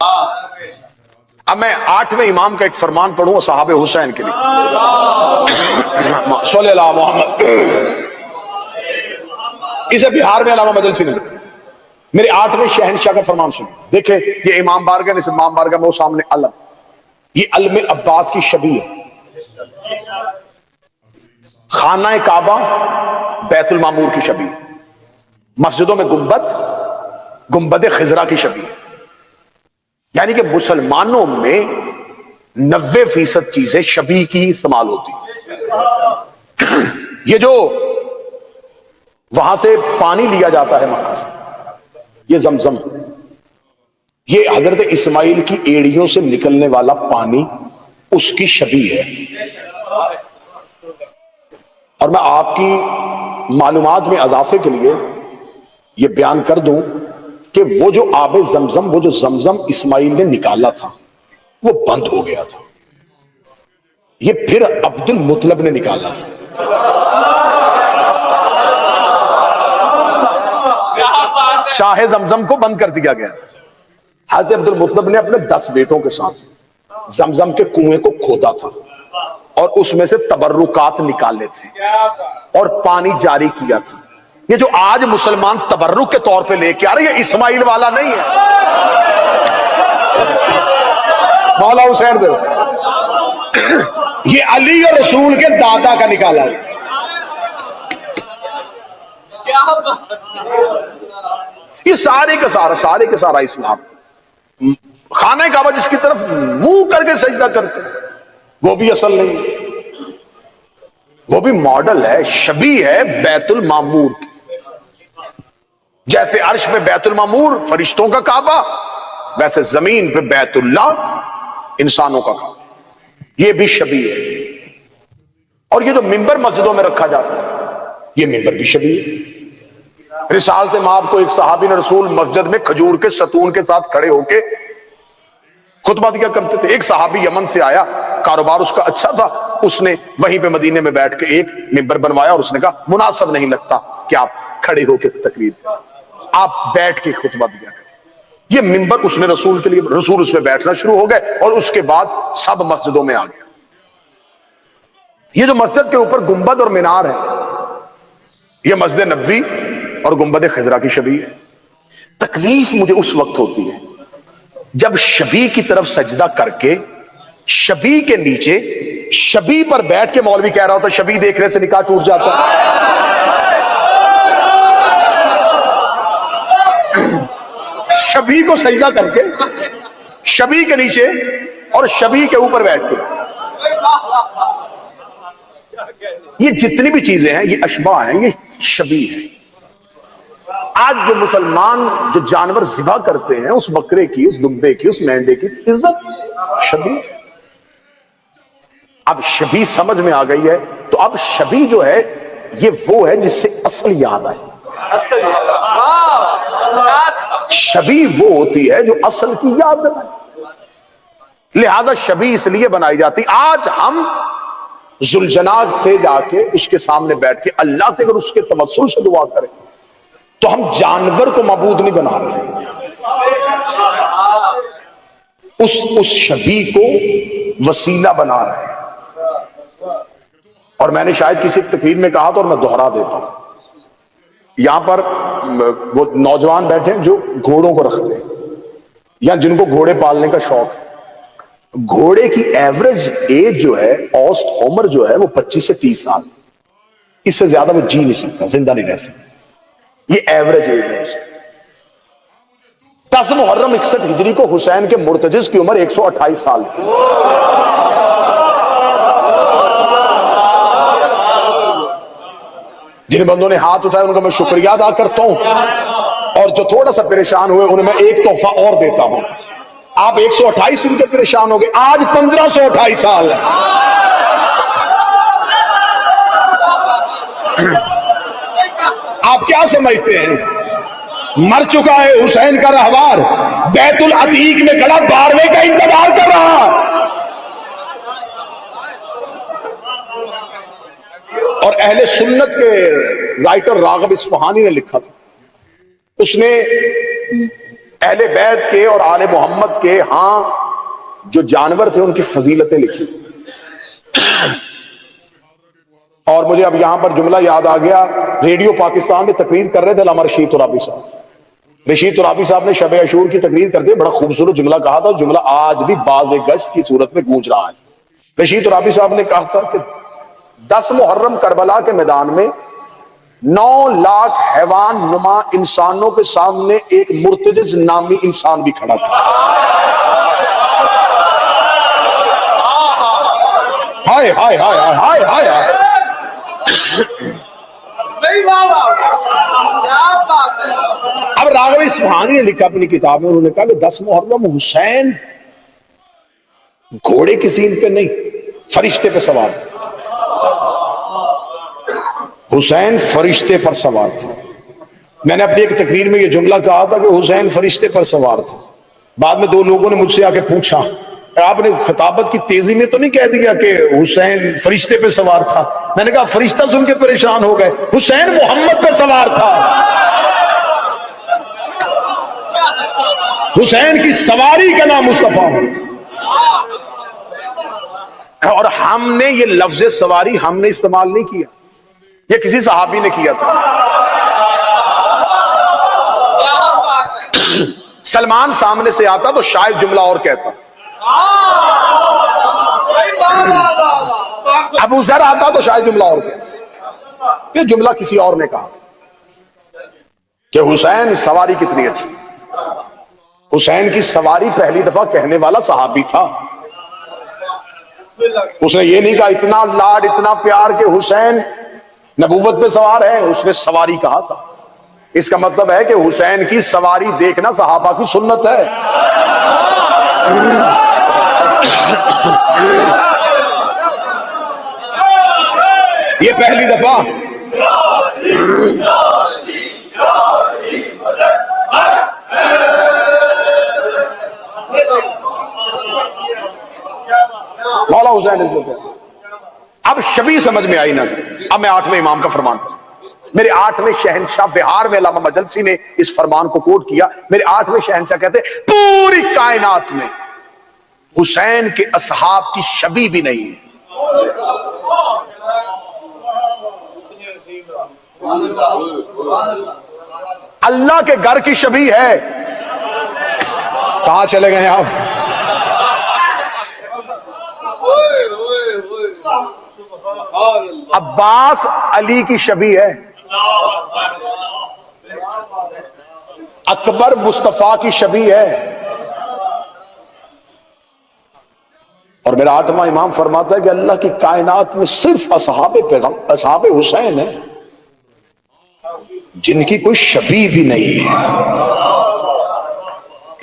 اب میں 8ویں امام کا ایک فرمان پڑھوں صحابہ حسین کے لیے، صلی اللہ محمد۔ اسے بہار میں علامہ مجلسی نے لکھا، میرے 8ویں شہنشاہ کا فرمان سنو۔ دیکھیں یہ امام بارگاہ، اس امام بارگاہ میں وہ سامنے علم، یہ علم عباس کی شبیہ ہے، خانہ کعبہ بیت المعمور کی شبیہ، مسجدوں میں گنبد خضرا کی شبیہ، یعنی کہ مسلمانوں میں 90% چیزیں شبیہ کی استعمال ہوتی ہیں۔ یہ جو وہاں سے پانی لیا جاتا ہے مکہ سے، یہ زمزم، یہ حضرت اسماعیل کی ایڑیوں سے نکلنے والا پانی اس کی شبیہ ہے۔ اور میں آپ کی معلومات میں اضافے کے لیے یہ بیان کر دوں کہ وہ جو آب زمزم، وہ جو زمزم اسماعیل نے نکالا تھا وہ بند ہو گیا تھا، یہ پھر عبد المطلب نے نکالا تھا۔ شاہ زمزم کو بند کر دیا گیا تھا۔ حضرت عبد المطلب نے اپنے 10 بیٹوں کے ساتھ زمزم کے کنویں کو کھودا تھا اور اس میں سے تبرکات نکالے تھے اور پانی جاری کیا تھا۔ یہ جو آج مسلمان تبرک کے طور پہ لے کے آ رہے، یہ اسماعیل والا نہیں ہے، مولا حسین دے، یہ علی اور رسول کے دادا کا نکالا ہے۔ یہ سارے کا سارا اسلام، خانہ کعبہ جس کی طرف منہ کر کے سجدہ کرتے ہیں وہ بھی اصل نہیں ہے، وہ بھی ماڈل ہے، شبیہ ہے بیت المعمور۔ جیسے عرش پہ بیت المعمور فرشتوں کا کعبہ، ویسے زمین پہ بیت اللہ انسانوں کا کعبہ، یہ بھی شبیہ ہے۔ اور یہ جو منبر مسجدوں میں رکھا جاتا ہے یہ منبر بھی شبیہ ہے۔ رسالت مآب کو ایک صحابی نے رسول مسجد میں کھجور کے ستون کے ساتھ کھڑے ہو کے خطبہ دیا کرتے تھے۔ ایک صحابی یمن سے آیا، کاروبار اس کا اچھا تھا، اس نے وہیں پہ مدینے میں بیٹھ کے ایک منبر بنوایا اور اس نے کہا مناسب نہیں لگتا کہ آپ کھڑے ہو کے تقریر کریں، آپ بیٹھ کے خطبہ دیا کریں۔ یہ منبر اس نے رسول کے لیے، رسول اس میں بیٹھنا شروع ہو گئے اور اس کے بعد سب مسجدوں میں آ گیا۔ یہ جو مسجد کے اوپر گنبد اور مینار ہے یہ مسجد نبوی اور گنبد خضرا کی شبیہ ہے۔ تکلیف مجھے اس وقت ہوتی ہے جب شبیہ کی طرف سجدہ کر کے شبیہ کے نیچے شبیہ پر بیٹھ کے مولوی کہہ رہا ہوتا شبیہ دیکھنے سے نکاح ٹوٹ جاتا شبیہ کو سجدہ کر کے شبیہ کے نیچے اور شبیہ کے اوپر بیٹھ کے، یہ جتنی بھی چیزیں ہیں یہ اشباہ ہیں، یہ شبیہ ہے۔ آج جو مسلمان جو جانور ذبح کرتے ہیں، اس بکرے کی، اس دمبے کی، اس مینڈے کی عزت شبیہ۔ اب شبیہ سمجھ میں آ گئی ہے تو اب شبیہ جو ہے یہ وہ ہے جس سے اصل یاد آئے۔ شبیہ وہ ہوتی ہے جو اصل کی یاد دلائے، لہذا شبیہ اس لیے بنائی جاتی۔ آج ہم ذوالجناح سے جا کے اس کے سامنے بیٹھ کے اللہ سے اگر اس کے توسل سے دعا کریں تو ہم جانور کو معبود نہیں بنا رہے، اس شبیہ کو وسیلہ بنا رہے ہیں۔ اور میں نے شاید کسی تقریر میں کہا تو اور میں دوہرا دیتا ہوں، یہاں پر وہ نوجوان بیٹھے ہیں جو گھوڑوں کو رکھتے ہیں یا جن کو گھوڑے پالنے کا شوق ہے۔ گھوڑے کی ایوریج ایج جو ہے، اوسط عمر جو ہے وہ 25 سے 30 سال، اس سے زیادہ وہ جی نہیں سکتا، زندہ نہیں رہ سکتا، یہ ایوریج ایج ہے۔ 10 محرم 61 ہجری کو حسین کے مرتجز کی عمر 128 سال تھی۔ جن بندوں نے ہاتھ اٹھائے ان کا میں شکریہ ادا کرتا ہوں، اور جو تھوڑا سا پریشان ہوئے انہیں میں ایک تحفہ اور دیتا ہوں۔ آپ 128 سن کے پریشان ہو گئے، آج 1528 سال ہے۔ آپ کیا سمجھتے ہیں؟ مر چکا ہے حسین کا رہوار، بیت العتیق میں کھڑا 12ویں کا انتظار کر رہا۔ اور اہل سنت کے رائٹر راغب اصفہانی نے لکھا تھا، اس نے اہل بیت کے اور آل محمد کے ہاں جو جانور تھے ان کی فضیلتیں لکھی تھی. اور مجھے اب یہاں پر جملہ یاد آ گیا، ریڈیو پاکستان میں تقریر کر رہے تھے علامہ رشید ترابی صاحب. رشید ترابی صاحب نے شب عاشور کی تقریر کرتے بڑا خوبصورت جملہ کہا تھا، جملہ آج بھی باز گشت کی صورت میں گونج رہا ہے. رشید ترابی صاحب نے کہا تھا کہ 10 محرم کربلا کے میدان میں 9 لاکھ حیوان نما انسانوں کے سامنے ایک مرتجز نامی انسان بھی کھڑا تھا. ہائے ہائے ہائے ہائے ہائے ہائے. اب راغب اصفہانی نے لکھا اپنی کتاب میں، انہوں نے کہا کہ 10 محرم حسین گھوڑے کی سین پہ نہیں فرشتے پہ سوار تھے. حسین فرشتے پر سوار تھا. میں نے اپنی ایک تقریر میں یہ جملہ کہا تھا کہ حسین فرشتے پر سوار تھا. بعد میں 2 لوگوں نے مجھ سے آ کے پوچھا آپ نے خطابت کی تیزی میں تو نہیں کہہ دیا کہ حسین فرشتے پہ سوار تھا؟ میں نے کہا فرشتہ سن کے پریشان ہو گئے، حسین محمد پہ سوار تھا. حسین کی سواری کا نام مصطفیٰ ہے. اور ہم نے یہ لفظ سواری ہم نے استعمال نہیں کیا، یہ کسی صحابی نے کیا تھا. سلمان سامنے سے آتا تو شاید جملہ اور کہتا، ابو ذر آتا تو شاید جملہ اور کہتا. یہ جملہ کسی اور نے کہا تھا کہ حسین سواری کتنی اچھی. حسین کی سواری پہلی دفعہ کہنے والا صحابی تھا. اس نے یہ نہیں کہا اتنا لاڈ اتنا پیار کہ حسین نبوت پہ سوار ہے، اس نے سواری کہا تھا. اس کا مطلب ہے کہ حسین کی سواری دیکھنا صحابہ کی سنت ہے. یہ پہلی دفعہ مولا حسین عزت ہے. اب شبیہ سمجھ میں آئی نا. اب میں 8ویں امام کا فرمان پڑھوں. میرے 8ویں شہنشاہ، بہار میں علامہ مجلسی نے اس فرمان کو کوٹ کیا. میرے 8ویں شہنشاہ کہتے ہیں پوری کائنات میں حسین کے اصحاب کی شبیہ بھی نہیں ہے. اللہ کے گھر کی شبیہ ہے. کہاں چلے گئے آپ؟ عباس علی کی شبیہ ہے، اکبر مصطفیٰ کی شبیہ ہے. اور میرا 8واں امام فرماتا ہے کہ اللہ کی کائنات میں صرف اصحاب حسین ہیں جن کی کوئی شبیہ بھی نہیں ہے.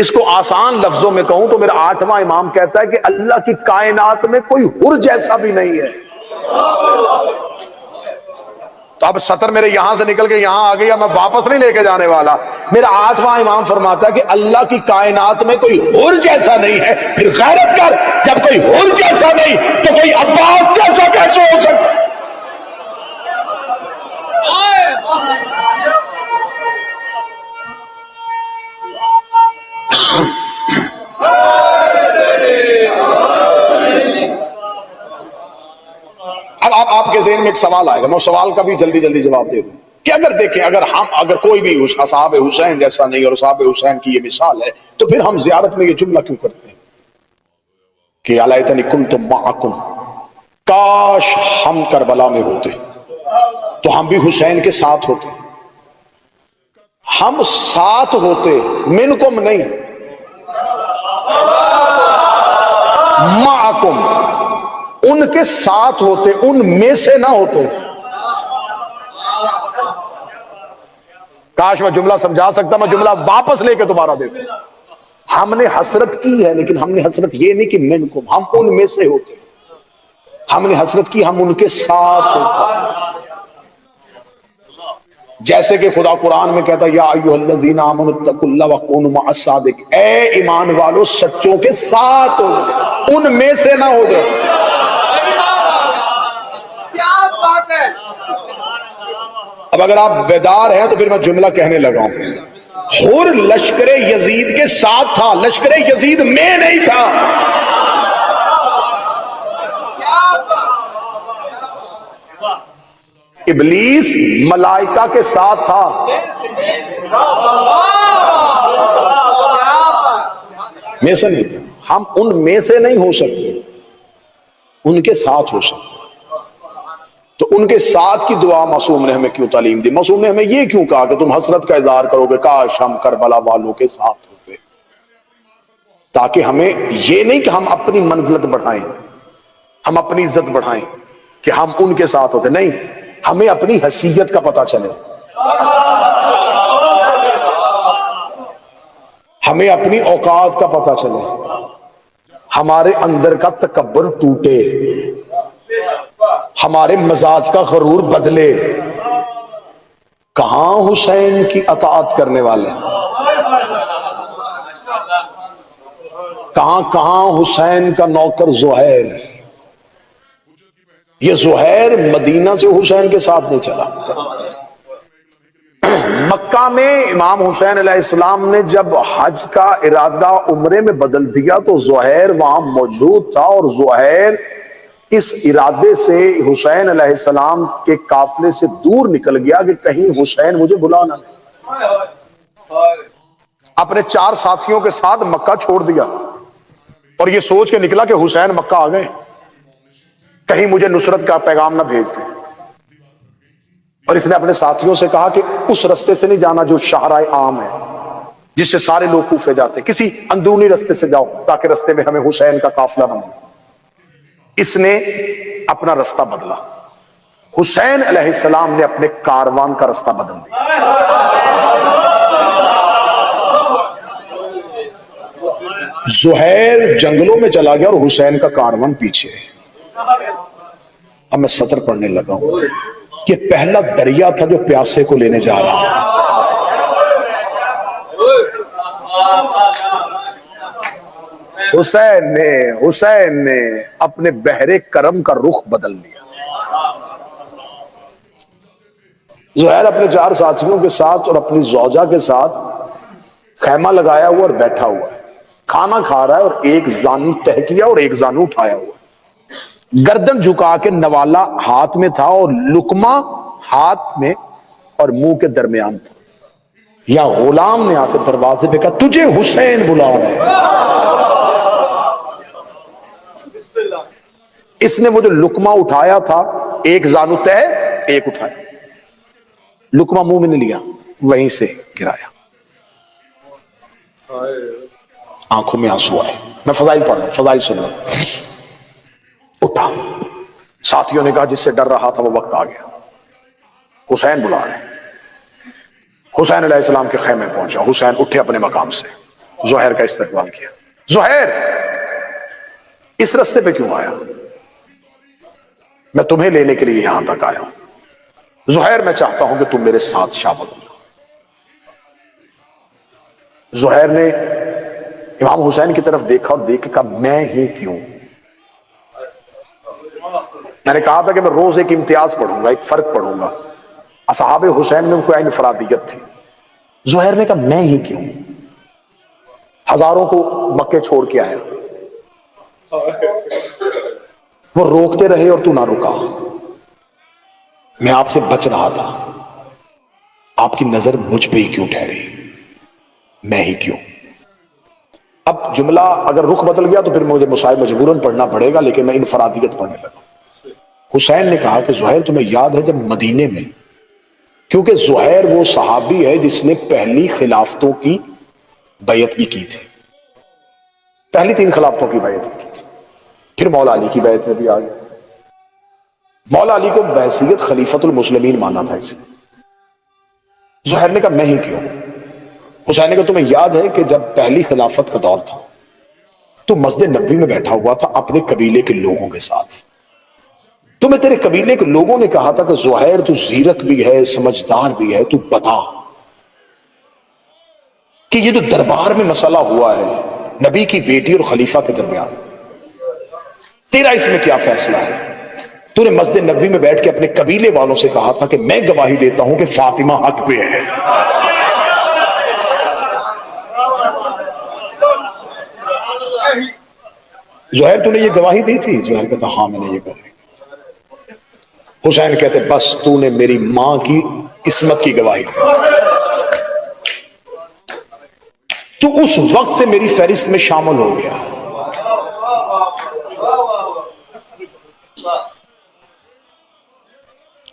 اس کو آسان لفظوں میں کہوں تو میرا 8واں امام کہتا ہے کہ اللہ کی کائنات میں کوئی حر جیسا بھی نہیں ہے. تو اب سطر میرے یہاں سے نکل کے یہاں آ گیا، میں واپس نہیں لے کے جانے والا. میرا 8واں امام فرماتا ہے کہ اللہ کی کائنات میں کوئی حر جیسا نہیں ہے. پھر غیرت کر، جب کوئی حر جیسا نہیں تو کوئی عباس جیسا کیسے ہو سکتا؟ اب آپ کے ذہن میں ایک سوال آئے گا، میں سوال کا بھی جلدی جلدی جواب دے دوں کہ اگر دیکھیں اگر کوئی بھی اصحاب حسین جیسا نہیں اور اصحاب حسین کی یہ مثال ہے تو پھر ہم زیارت میں یہ جملہ کیوں کرتے ہیں کہ الیتنی کنت معکم، کاش ہم کربلا میں ہوتے تو ہم بھی حسین کے ساتھ ہوتے. ہم ساتھ ہوتے، منکم نہیں، معکم، ان کے ساتھ ہوتے، ان میں سے نہ ہوتے. کاش میں جملہ سمجھا سکتا، میں جملہ واپس لے کے دوبارہ دیتا. ہم نے حسرت کی ہے لیکن ہم نے حسرت یہ نہیں کہ منکم، ہم ان میں سے ہوتے. ہم نے حسرت کی ہم ان کے ساتھ ہوتے. جیسے کہ خدا قرآن میں کہتا یا ایھا الذین آمنوا اتقوا اللہ وکونوا مع الصادقین، اے ایمان والو سچوں کے ساتھ ہو، ان میں سے نہ ہو جائے. اب اگر آپ بیدار ہیں تو پھر میں جملہ کہنے لگا ہوں. حر لشکر یزید کے ساتھ تھا، لشکر یزید میں نہیں تھا۔ ابلیس ملائکہ کے ساتھ تھا، میں سے نہیں تھا۔ ہم ان میں سے نہیں ہو سکتے، ان کے ساتھ ہو سکتے۔ تو ان کے ساتھ کی دعا معصوم نے ہمیں کیوں تعلیم دی؟ معصوم نے ہمیں یہ کیوں کہا کہ تم حسرت کا اظہار کرو گے کاش ہم کربلا والوں کے ساتھ ہوتے، تاکہ ہمیں یہ نہیں کہ ہم اپنی منزلت بڑھائیں، ہم اپنی عزت بڑھائیں کہ ہم ان کے ساتھ ہوتے، نہیں، ہمیں اپنی حیثیت کا پتہ چلے، ہمیں اپنی اوقات کا پتہ چلے، ہمارے اندر کا تکبر ٹوٹے، ہمارے مزاج کا غرور بدلے۔ کہاں حسین کی اطاعت کرنے والے، کہاں حسین کا نوکر زہیر؟ یہ زہیر مدینہ سے حسین کے ساتھ نہیں چلا۔ مکہ میں امام حسین علیہ السلام نے جب حج کا ارادہ عمرے میں بدل دیا تو زہیر وہاں موجود تھا، اور زہیر اس ارادے سے حسین علیہ السلام کے قافلے سے دور نکل گیا کہ کہیں حسین مجھے بلانا نہیں۔ اپنے 4 ساتھیوں کے ساتھ مکہ چھوڑ دیا اور یہ سوچ کے نکلا کہ حسین مکہ آ گئے، کہیں مجھے نصرت کا پیغام نہ بھیج دیں۔ اور اس نے اپنے ساتھیوں سے کہا کہ اس رستے سے نہیں جانا جو شاہراہ عام ہے، جس سے سارے لوگ کوفے جاتے، کسی اندرونی رستے سے جاؤ تاکہ رستے میں ہمیں حسین کا قافلہ نہ ملے۔ اس نے اپنا رستہ بدلا، حسین علیہ السلام نے اپنے کاروان کا رستہ بدل دیا۔ زہیر جنگلوں میں چلا گیا اور حسین کا کاروان پیچھے۔ اب میں سطر پڑھنے لگا ہوں۔ یہ پہلا دریا تھا جو پیاسے کو لینے جا رہا تھا۔ حسین نے اپنے بحر کرم کا رخ بدل لیا۔ زہیر اپنے 4 ساتھیوں کے ساتھ اور اپنی زوجہ کے ساتھ خیمہ لگایا ہوا اور بیٹھا ہوا ہے، کھانا کھا رہا ہے، اور ایک زانو تہ کیا اور ایک زانو اٹھایا ہوا، گردن جھکا کے نوالا ہاتھ میں تھا اور لقمہ ہاتھ میں اور منہ کے درمیان تھا۔ یا غلام نے آ کے دروازے پہ کہا تجھے حسین بلا رہے ہیں۔ اس نے وہ جو لقمہ اٹھایا تھا، ایک زانو تہ ایک اٹھایا، لقمہ منہ میں نہیں لیا، وہیں سے گرایا۔ آنکھوں میں آنسو آئے۔ میں فضائل پڑھ رہا ہوں، فضائل سن رہا ہوں۔ اٹھا، ساتھیوں نے کہا جس سے ڈر رہا تھا وہ وقت آ گیا، حسین بلا رہے ہیں۔ حسین علیہ السلام کے خیمے پہنچا، حسین اٹھے اپنے مقام سے، زہیر کا استقبال کیا۔ زہیر اس رستے پہ کیوں آیا؟ میں تمہیں لینے کے لیے یہاں تک آیا ہوں۔ زہیر میں چاہتا ہوں کہ تم میرے ساتھ شامل ہو۔ زہیر نے امام حسین کی طرف دیکھا اور دیکھ کے کہا میں ہی کیوں؟ میں نے کہا تھا کہ میں روز ایک امتیاز پڑھوں گا، ایک فرق پڑھوں گا۔ اصحاب حسین میں کوئی انفرادیت تھی۔ زہیر نے کہا میں ہی کیوں؟ ہزاروں کو مکے چھوڑ کے آیا، وہ روکتے رہے اور تو نہ رکا، میں آپ سے بچ رہا تھا، آپ کی نظر مجھ پہ ہی کیوں ٹھہری؟ میں ہی کیوں؟ اب جملہ اگر رخ بدل گیا تو پھر مجھے مصائب مجبوراً پڑھنا پڑے گا، لیکن میں انفرادیت پڑھنے لگا۔ حسین نے کہا کہ زہیر تمہیں یاد ہے جب مدینے میں، کیونکہ زہیر وہ صحابی ہے جس نے پہلی خلافتوں کی بیعت بھی کی تھی، پہلی 3 خلافتوں کی بیعت بھی کی تھی، پھر مولا علی کی بیعت میں بھی آ گیا تھا۔ مولا علی کو بحیثیت خلیفۃ المسلمین مانا تھا اسے۔ زہیر نے کہا میں ہی کیوں؟ حسین نے کہا تمہیں یاد ہے کہ جب پہلی خلافت کا دور تھا تو مسجد نبوی میں بیٹھا ہوا تھا اپنے قبیلے کے لوگوں کے ساتھ، تمہیں تیرے قبیلے کے لوگوں نے کہا تھا کہ زہیر تو زیرک بھی ہے، سمجھدار بھی ہے، تو بتا کہ یہ جو دربار میں مسئلہ ہوا ہے نبی کی بیٹی اور خلیفہ کے درمیان، تیرا اس میں کیا فیصلہ ہے؟ تو نے مسجد نبوی میں بیٹھ کے اپنے قبیلے والوں سے کہا تھا کہ میں گواہی دیتا ہوں کہ فاطمہ حق پہ ہے، زہیر تو نے یہ گواہی دی تھی؟ زہیر کہتا ہاں میں نے یہ گواہی دی۔ حسین کہتے بس تو نے میری ماں کی عصمت کی گواہی دی، تو اس وقت سے میری فہرست میں شامل ہو گیا۔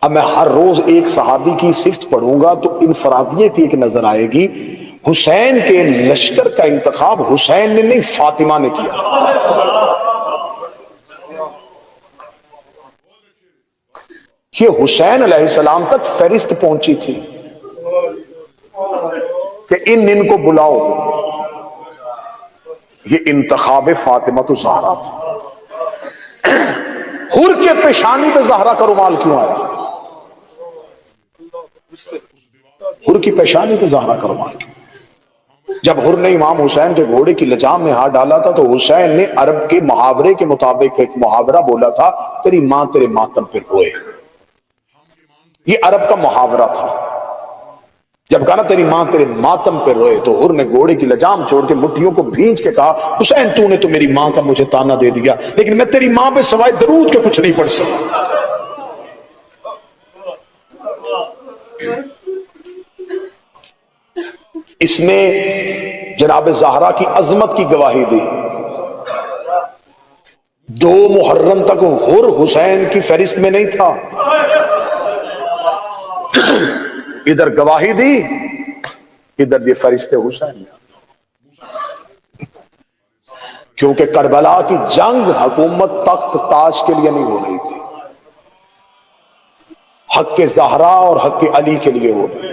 اب میں ہر روز ایک صحابی کی صفت پڑھوں گا تو انفرادیت ایک نظر آئے گی۔ حسین کے لشکر کا انتخاب حسین نے نہیں، فاطمہ نے کیا۔ یہ حسین علیہ السلام تک فہرست پہنچی تھی کہ ان کو بلاؤ۔ یہ انتخاب فاطمہ تو زہرا تھا۔ حر کے پیشانی پہ زہرا کا رومال کیوں آیا؟ حر کی پیشانی پہ زہرا کا رومال کیوں؟ جب حر نے امام حسین کے گھوڑے کی لجام میں ہاتھ ڈالا تھا تو حسین نے عرب کے محاورے کے مطابق ایک محاورہ بولا تھا، تیری ماں تیرے ماتم پہ روئے۔ یہ عرب کا محاورہ تھا۔ جب کہا نا تیری ماں تیرے ماتم پہ روئے، تو حر نے گھوڑے کی لجام چھوڑ کے مٹھیوں کو بھینچ کے کہا حسین تو نے تو میری ماں کا مجھے تانا دے دیا، لیکن میں تیری ماں پہ سوائے درود کے کچھ نہیں پڑھ سکتا۔ اس نے جناب زہرا کی عظمت کی گواہی دی۔ 2 محرم تک حر حسین کی فہرست میں نہیں تھا، ادھر گواہی دی، ادھر یہ فہرست حسین میں، کیونکہ کربلا کی جنگ حکومت تخت تاج کے لیے نہیں ہو رہی تھی، حق زہرا اور حق علی کے لیے ہو رہی تھی۔